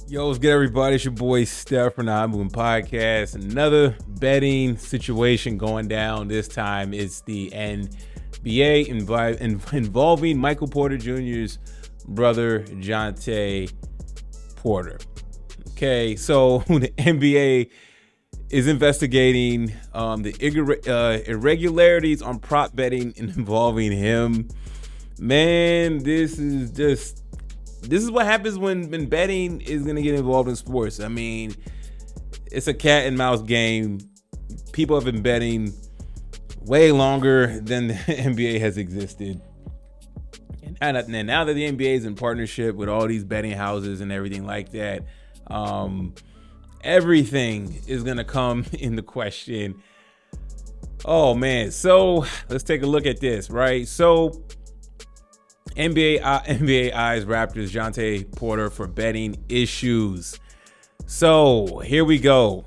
Yo, what's good, everybody? It's your boy Steph from the I'm Moving Podcast. Another betting situation going down. This time it's the NBA involving Michael Porter Jr.'s brother, Jontay Porter. Okay, so the NBA is investigating the irregularities on prop betting involving him. Man, this is what happens when betting is going to get involved in sports. I mean, it's a cat and mouse game. People have been betting way longer than the NBA has existed. And now that the NBA is in partnership with all these betting houses and everything like that, everything is going to come into question. Oh, man. So let's take a look at this, right? So NBA eyes Raptors Jontay Porter for betting issues. So here we go.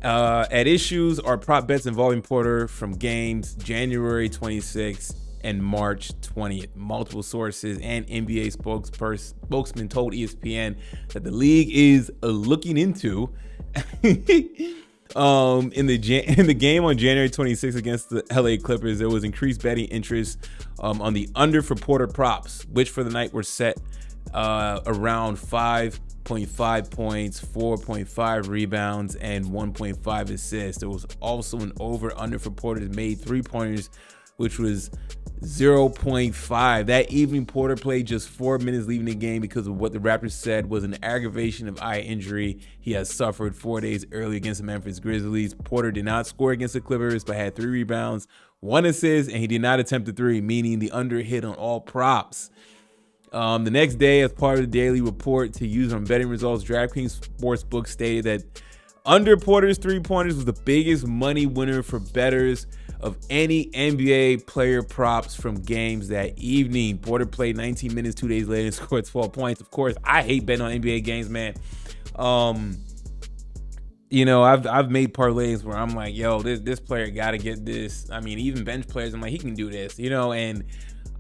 At issues are prop bets involving Porter from games January 26th and March 20th. Multiple sources and NBA spokesman told ESPN that the league is looking into in the game on January 26th against the LA Clippers, there was increased betting interest on the under for Porter props, which for the night were set around 5.5 points, 4.5 rebounds, and 1.5 assists. There was also an over-under for Porter's made three-pointers, which was 0.5. That evening, Porter played just 4 minutes leaving the game because of what the Raptors said was an aggravation of eye injury he has suffered 4 days early against the Memphis Grizzlies. Porter did not score against the Clippers, but had 3 rebounds, 1 assist, and he did not attempt a 3, meaning the under hit on all props. The next day, as part of the daily report to use on betting results, DraftKings Sportsbook stated that under Porter's three-pointers was the biggest money winner for bettors of any NBA player props from games that evening. Porter played 19 minutes 2 days later and scored 12 points. Of course, I hate betting on NBA games, man. I've made parlays where I'm like, yo, this player got to get this. I mean, even bench players, I'm like, he can do this, and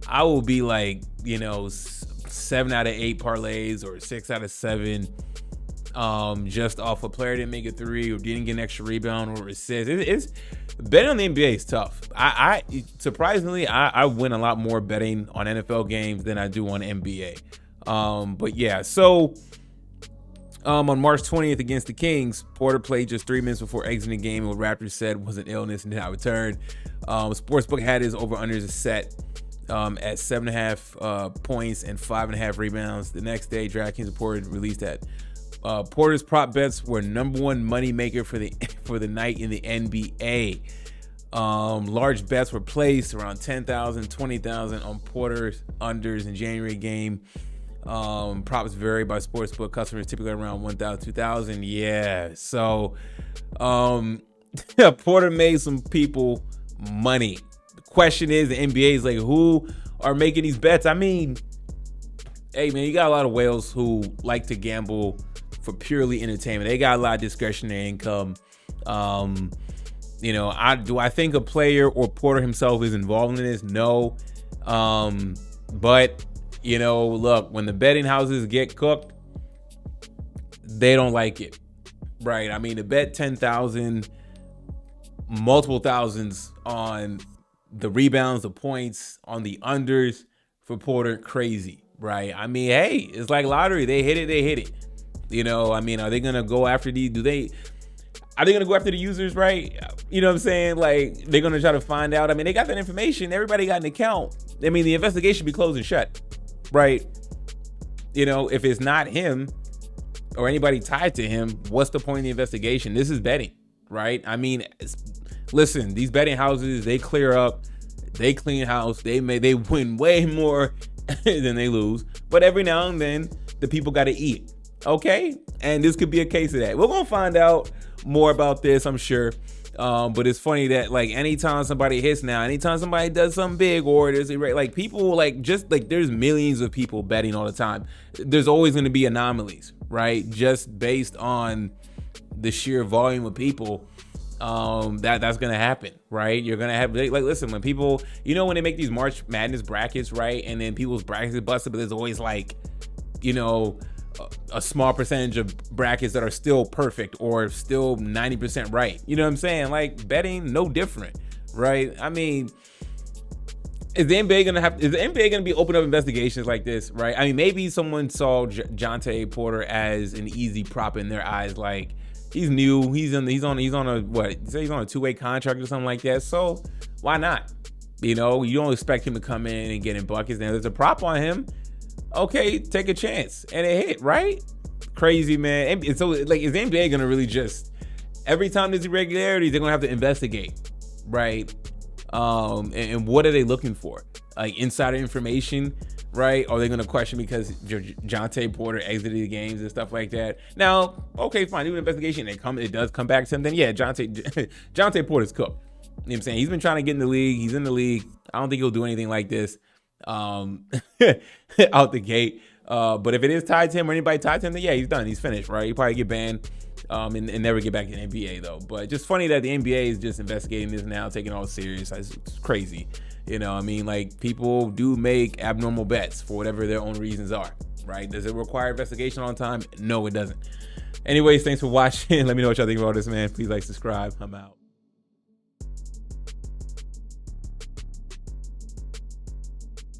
I will be like, 7 out of 8 parlays or 6 out of 7. Just off a player didn't make a 3 or didn't get an extra rebound or assist. It's betting on the NBA is tough. I surprisingly I win a lot more betting on NFL games than I do on NBA. But yeah, so on March 20th against the Kings, Porter played just 3 minutes before exiting the game. What Raptors said was an illness and did not return. Sportsbook had his over-unders set at 7.5 points and 5.5 rebounds. The next day, DraftKings reported released that Porter's prop bets were number one money maker for the night in the NBA. Large bets were placed around 10,000, 20,000 on Porter's unders in January game. Props vary by sportsbook. Customers typically around 1,000, 2,000. Yeah. So Porter made some people money. The question is, the NBA is like, who are making these bets? I mean, hey man, you got a lot of whales who like to gamble for purely entertainment. They got a lot of discretionary income. I think a player or Porter himself is involved in this? No. But look, when the betting houses get cooked, they don't like it, right? I mean, to bet 10,000, multiple thousands on the rebounds, the points, on the unders for Porter, crazy, right? I mean, hey, it's like lottery. They hit it. Are they going to go after these? Are they going to go after the users, right? You know what I'm saying? Like, they're going to try to find out. I mean, they got that information. Everybody got an account. I mean, the investigation be closed and shut, right? If it's not him or anybody tied to him, what's the point of the investigation? This is betting, right? I mean, listen, these betting houses, they clear up, they clean house, they win way more than they lose. But every now and then, the people got to eat. Okay, and this could be a case of that. We're gonna find out more about this, I'm sure. But it's funny that like anytime somebody hits now, anytime somebody does something big, or there's like people there's millions of people betting all the time. There's always gonna be anomalies, right? Just based on the sheer volume of people. That's gonna happen, right? You're gonna have listen, when people, when they make these March Madness brackets, right, and then people's brackets get busted, but there's always a small percentage of brackets that are still perfect or still 90% right. You know what I'm saying? Like, betting, no different, right? I mean, is the NBA gonna be opening up investigations like this, right? I mean, maybe someone saw Jontay Porter as an easy prop in their eyes, like he's new, he's on a what? He's on a 2-way contract or something like that. So why not? You know, you don't expect him to come in and get in buckets. Now there's a prop on him. Okay, take a chance, and it hit, right? Crazy, man. And so, like, is the NBA gonna really just every time there's irregularities, they're gonna have to investigate, right? And what are they looking for? Like insider information, right? Or are they going to question because Jontay Porter exited the games and stuff like that? Now, okay, fine. Do an investigation. It does come back to something. Yeah, Jontay Porter's cooked. You know what I'm saying? He's been trying to get in the league. He's in the league. I don't think he'll do anything like this out the gate. But if it is tied to him or anybody tied to him, then yeah, he's done. He's finished, right? He'll probably get banned. And never get back to the NBA though. But just funny that the NBA is just investigating this now, taking it all serious. It's crazy. You know, I mean, like, people do make abnormal bets for whatever their own reasons are, right? Does it require investigation on time? No, it doesn't. Anyways, thanks for watching. Let me know what y'all think about this, man. Please like, subscribe. I'm out.